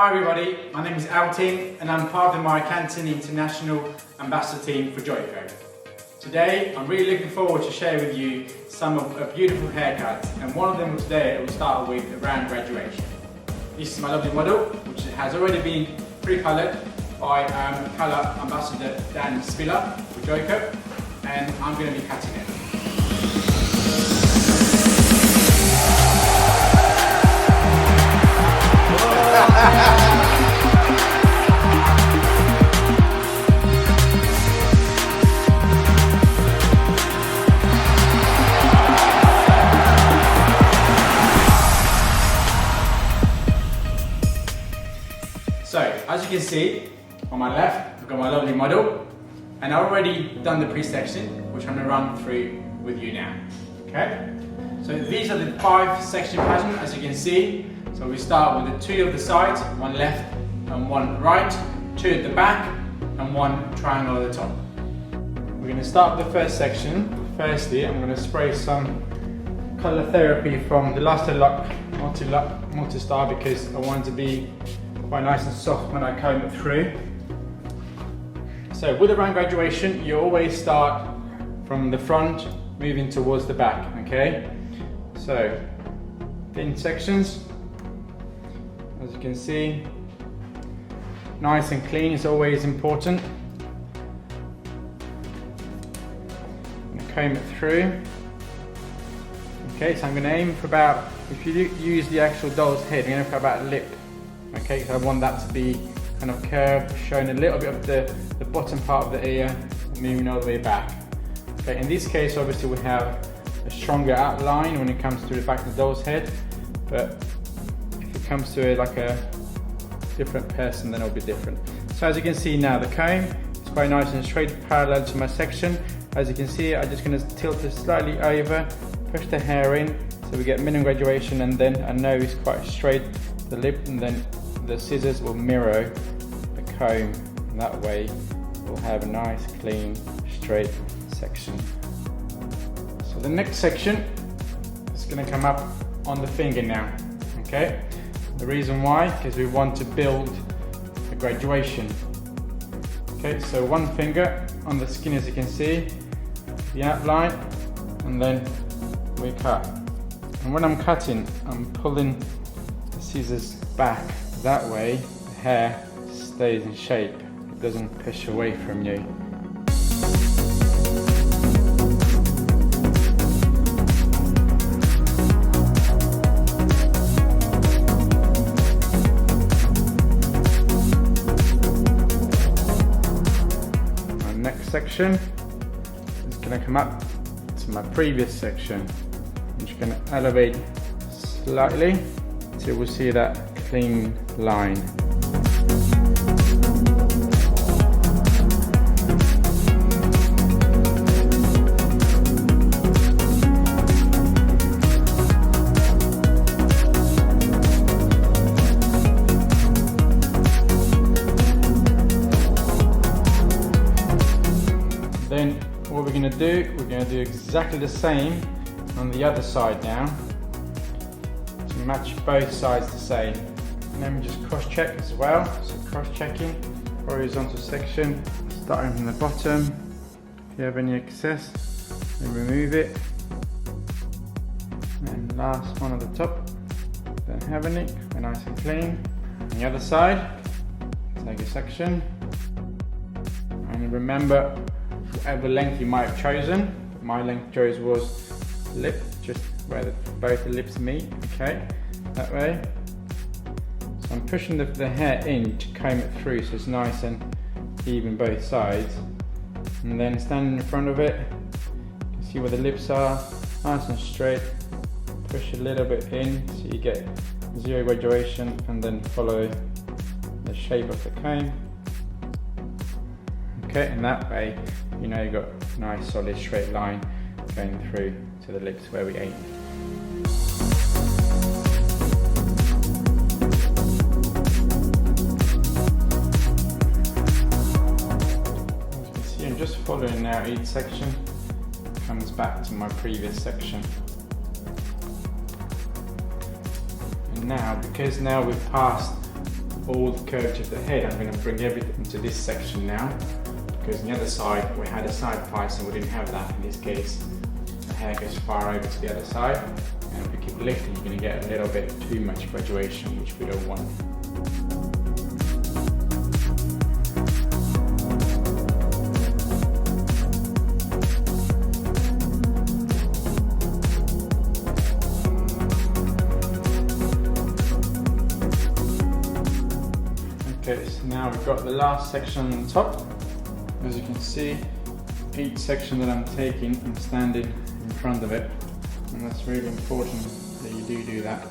Hi everybody, my name is Altin and I'm part of the Marc Antoni International Ambassador team for Joico. Today I'm really looking forward to share with you some of a beautiful haircuts, and one of them today I will start with the round graduation. This is my lovely model, which has already been pre-coloured by colour ambassador Dan Spiller for Joico, and I'm going to be cutting it. So, as you can see, on my left, I've got my lovely model, and I've already done the pre-section, which I'm going to run through with you now. Okay? So these are the 5 section pattern, as you can see. So we start with the 2 of the sides, 1 left and 1 right, 2 at the back, and 1 triangle at the top. We're going to start with the first section. Firstly, I'm going to spray some colour therapy from the Luster Lock Multi-Star because I want it to be quite nice and soft when I comb it through. So with the round graduation, you always start from the front, moving towards the back, okay? So, thin sections, as you can see, nice and clean is always important. I'm going to comb it through. Okay, so I'm going to aim for about, if you use the actual doll's head, I'm going to go about a lip. Okay, so I want that to be kind of curved, showing a little bit of the bottom part of the ear, moving all the way back. Okay, in this case, obviously we have a stronger outline when it comes to the back of the doll's head, but if it comes to like a different person, then it'll be different. So as you can see now, the comb is quite nice and straight, parallel to my section. As you can see, I'm just going to tilt it slightly over, push the hair in, so we get minimum graduation, and then I know it's quite straight, the lip, and then the scissors will mirror the comb, and that way we'll have a nice, clean, straight section. So the next section is going to come up on the finger now, okay? The reason why, because we want to build a graduation. Okay, so 1 finger on the skin, as you can see, the outline, and then we cut. And when I'm cutting, I'm pulling the scissors back. That way the hair stays in shape, it doesn't push away from you. My next section is going to come up to my previous section. I'm just going to elevate slightly till we see that clean line. Then what we're going to do, we're going to do exactly the same on the other side now, to match both sides the same. And then we just cross check as well, so cross checking, horizontal section, starting from the bottom. If you have any excess, then remove it. And last one at the top, don't have any, we're nice and clean. On the other side, take a section, and remember whatever length you might have chosen, but my length chose was lip, just where both the lips meet, okay, that way. So I'm pushing the hair in to comb it through so it's nice and even both sides. And then standing in front of it, you can see where the lips are, nice and straight. Push a little bit in so you get 0 graduation, and then follow the shape of the comb. Okay, and that way you know you've got a nice solid straight line going through to the lips where we aimed. Just following now, each section comes back to my previous section. And now, because now we've passed all the curvature of the head, I'm going to bring everything to this section now, because on the other side we had a side piece and we didn't have that. In this case, the hair goes far over to the other side, and if we keep lifting, you're going to get a little bit too much graduation, which we don't want. Okay, so now we've got the last section on the top. As you can see, each section that I'm taking, I'm standing in front of it, and that's really important that you do that.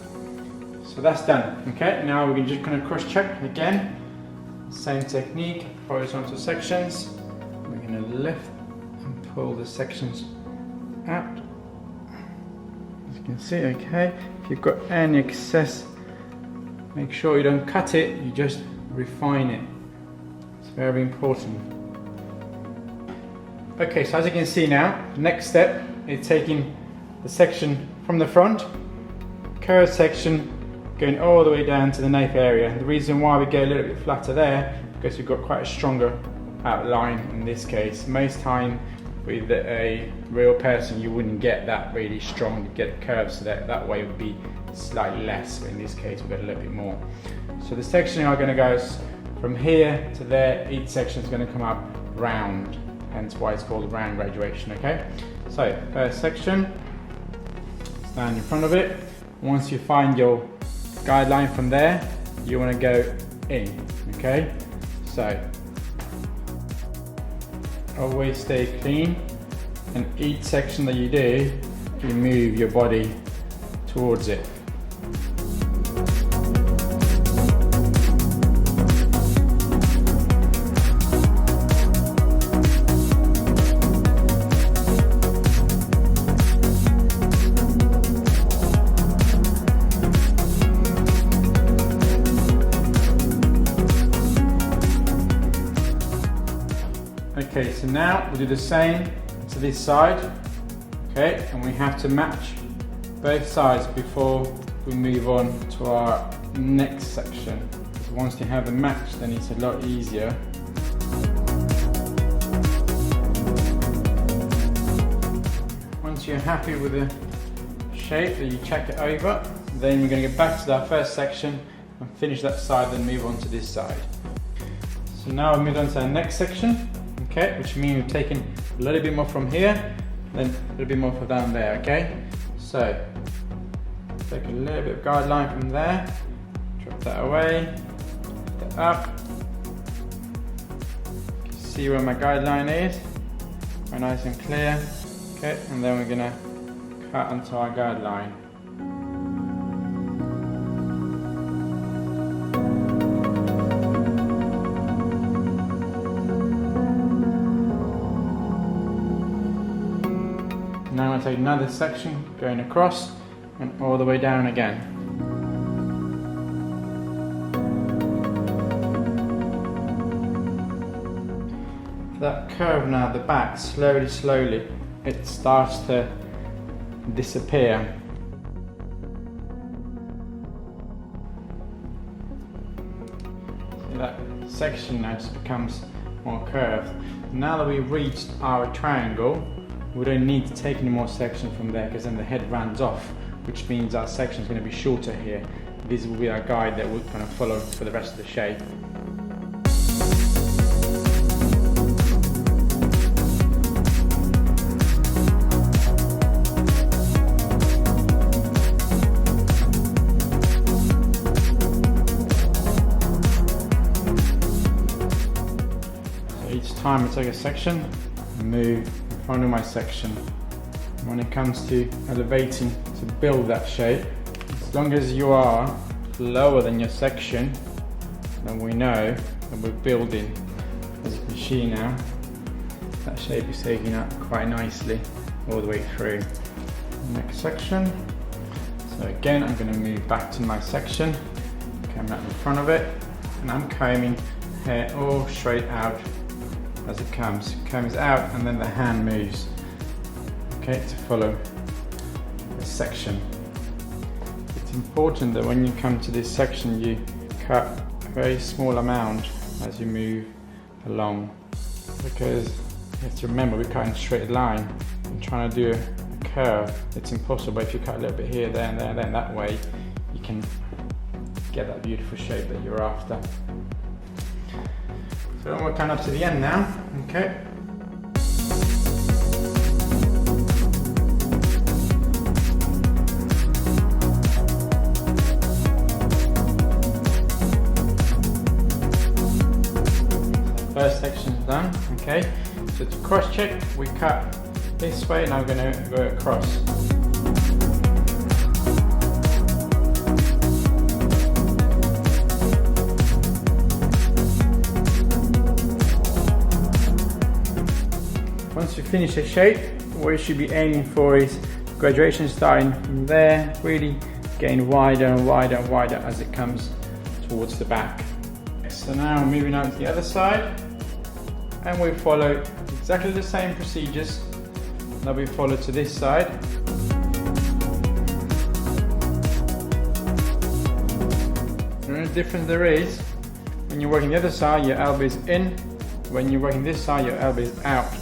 So that's done. Okay, now we're just going to cross check again. Same technique, horizontal sections. We're going to lift and pull the sections out. As you can see, okay, if you've got any excess, make sure you don't cut it, you just refine it. It's very important. Okay, so as you can see now, the next step is taking the section from the front, curved section, going all the way down to the nape area. The reason why we go a little bit flatter there, because we've got quite a stronger outline in this case. Most time with a real person you wouldn't get that really strong, you get curves, so that way would be slightly less, but in this case we've got a little bit more. So the section are going to go from here to there, each section is going to come up round, hence why it's called round graduation, okay? So first section, stand in front of it. Once you find your guideline from there, you want to go in, okay? So always stay clean, and each section that you do, you move your body towards it. Okay, so now we do the same to this side, okay, and we have to match both sides before we move on to our next section. Because once you have a match, then it's a lot easier. Once you're happy with the shape, then you check it over. Then we're going to get back to our first section and finish that side, then move on to this side. So now we move on to our next section. Okay, which means we've taken a little bit more from here, then a little bit more from down there, okay? So, take a little bit of guideline from there, drop that away, lift that up. You can see where my guideline is, very nice and clear, okay? And then we're gonna cut onto our guideline. Now I'm going to take another section going across and all the way down again. That curve now at the back, slowly, it starts to disappear. See, that section now just becomes more curved. Now that we've reached our triangle, we don't need to take any more section from there, because then the head runs off, which means our section is going to be shorter here. This will be our guide that we're going to follow for the rest of the shape. So each time I take a section, I move front of my section. When it comes to elevating to build that shape, as long as you are lower than your section, then we know that we're building. As you can see now, that shape is taking up quite nicely all the way through. Next section. So again, I'm going to move back to my section, come out in front of it, and I'm combing hair all straight out. As it comes out, and then the hand moves, okay, to follow the section. It's important that when you come to this section, you cut very small amount as you move along, because you have to remember we're cutting a straight line and trying to do a curve. It's impossible. If you cut a little bit here, there and there, then that way you can get that beautiful shape that you're after. So we're coming up to the end now, okay? First section's done, okay? So to cross check, we cut this way, and I'm going to go across. Once you finish the shape, what you should be aiming for is graduation starting from there, really getting wider and wider and wider as it comes towards the back. So now moving on to the other side, and we follow exactly the same procedures that we follow to this side. The only difference there is, when you're working the other side, your elbow is in. When you're working this side, your elbow is out.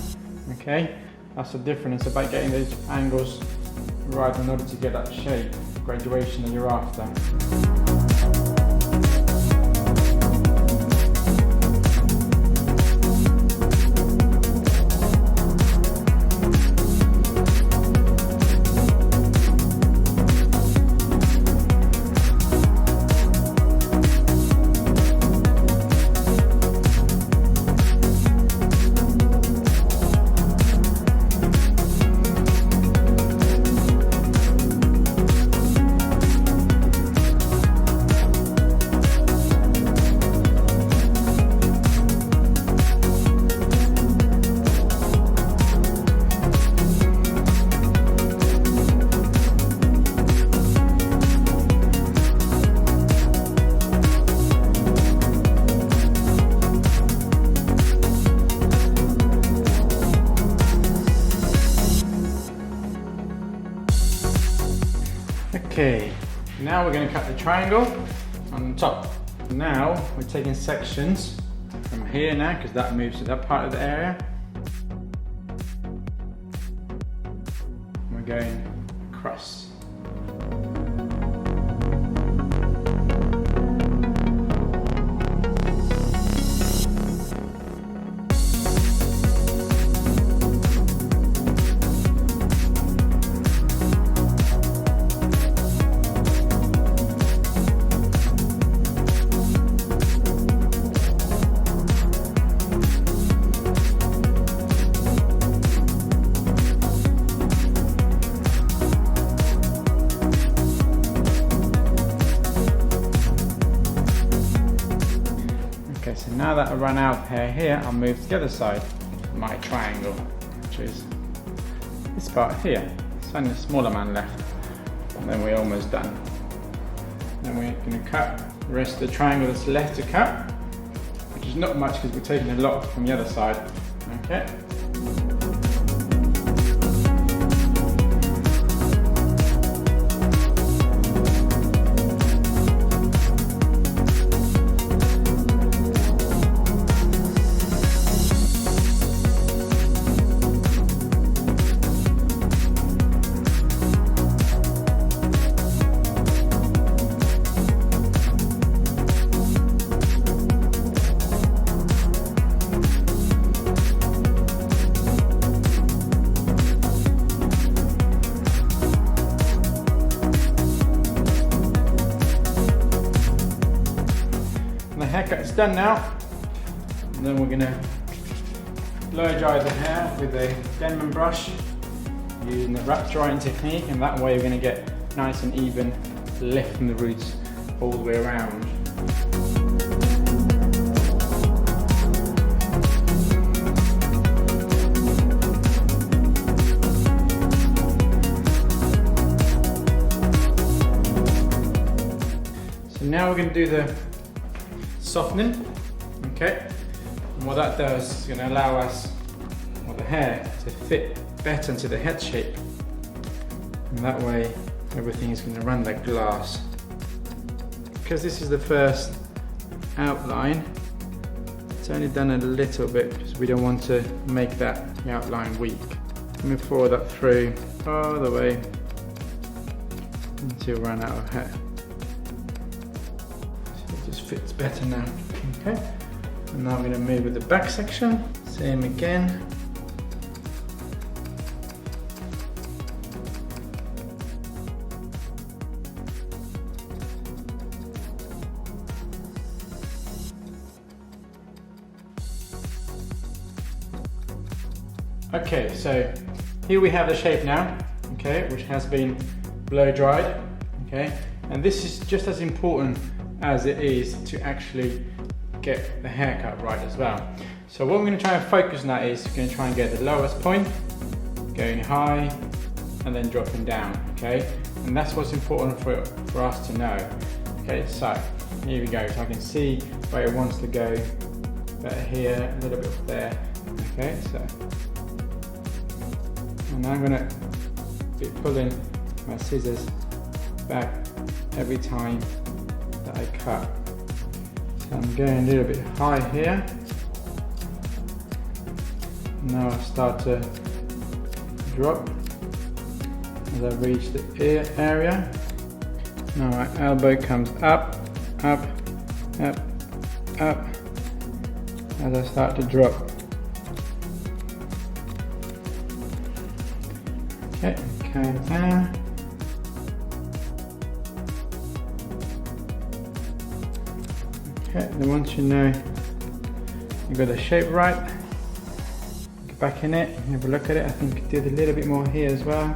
Okay, that's the difference. It's about getting those angles right in order to get that shape, graduation that you're after. Okay, now we're going to cut the triangle on the top. Now we're taking sections from here now, because that moves to that part of the area. We're going across. Okay, so now that I run out hair here, I'll move to the other side of my triangle, which is this part here. It's only a small amount left, and then we're almost done. Then we're going to cut the rest of the triangle that's left to cut, which is not much because we're taking a lot from the other side. Okay. The haircut's done now, and then we're going to blow dry the hair with a Denman brush using the wrap drying technique, and that way we're going to get nice and even lift from the roots all the way around. So now we're going to do the softening, okay, and what that does is going to allow us, or the hair, to fit better into the head shape, and that way everything is going to run like glass. Because this is the first outline. It's only done a little bit because we don't want to make that outline weak. Let me follow that through all the way until we run out of hair. So it just fits better now. Okay, and now I'm going to move with the back section. Same again. Okay, so here we have the shape now, okay, which has been blow dried, okay, and this is just as important as it is to actually get the haircut right as well. So what we're going to try and focus on that is we're going to try and get the lowest point, going high, and then dropping down, okay, and that's what's important for us to know. Okay, so here we go, so I can see where it wants to go, better here, a little bit there, okay, so. And I'm going to be pulling my scissors back every time that I cut. So I'm going a little bit high here. Now I start to drop as I reach the ear area. Now my elbow comes up, up, up, up as I start to drop. Okay, going down. Okay, then once you know you've got the shape right, get back in it, have a look at it. I think I did a little bit more here as well.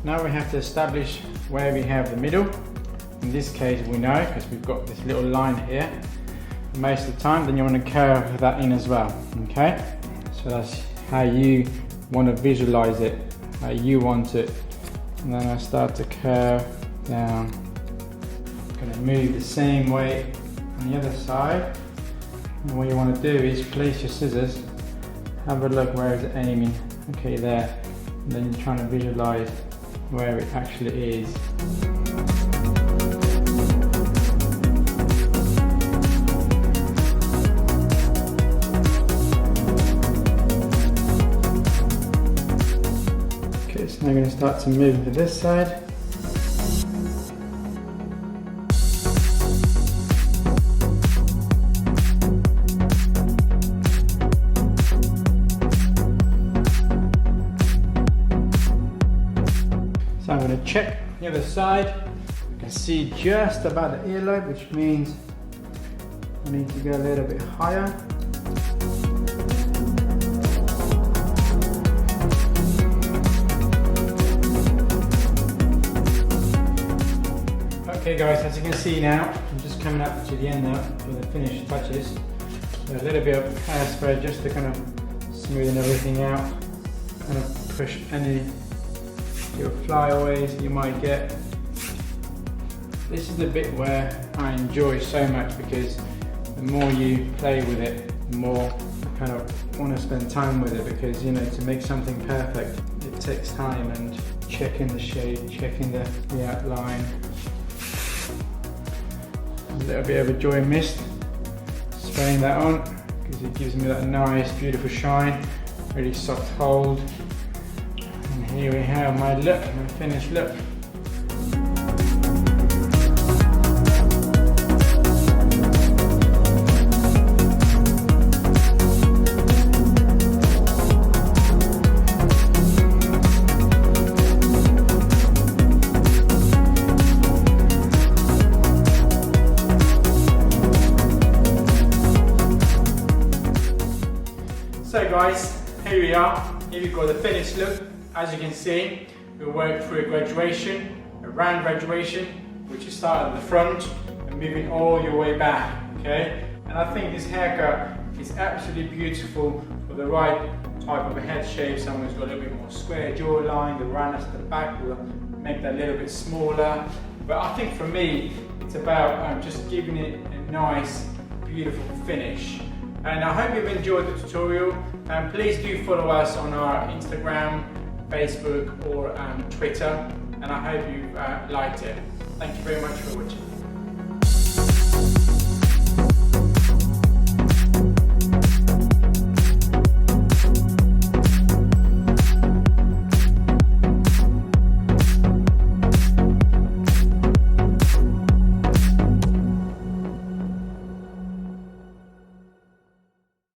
Now we have to establish where we have the middle. In this case we know because we've got this little line here most of the time. Then you want to curve that in as well, okay? So that's how you want to visualize it, how you want it. And then I start to curve down. I'm going to move the same way on the other side. And what you want to do is place your scissors, have a look where it's aiming, okay, there. And then you're trying to visualize where it actually is. I'm going to start to move to this side. So I'm going to check the other side. I can see just about the earlobe, which means I need to go a little bit higher. Okay guys, as you can see now, I'm just coming up to the end now for the finished touches. So a little bit of hairspray just to kind of smoothen everything out, kind of push any little flyaways you might get. This is the bit where I enjoy so much because the more you play with it, the more I kind of want to spend time with it, because you know, to make something perfect, it takes time and checking the shade, checking the outline. A little bit of a joy mist, spraying that on because it gives me that nice beautiful shine, really soft hold. And here we have my look, my finished look. So guys, here we are. Here we've got the finished look. As you can see, we worked through a graduation, a round graduation, which you start at the front and moving all your way back, okay? And I think this haircut is absolutely beautiful for the right type of a head shape. Someone who's got a little bit more square jawline, the roundness at the back will make that a little bit smaller. But I think for me, it's about just giving it a nice, beautiful finish. And I hope you've enjoyed the tutorial. Please do follow us on our Instagram, Facebook or Twitter, and I hope you liked it. Thank you very much for watching.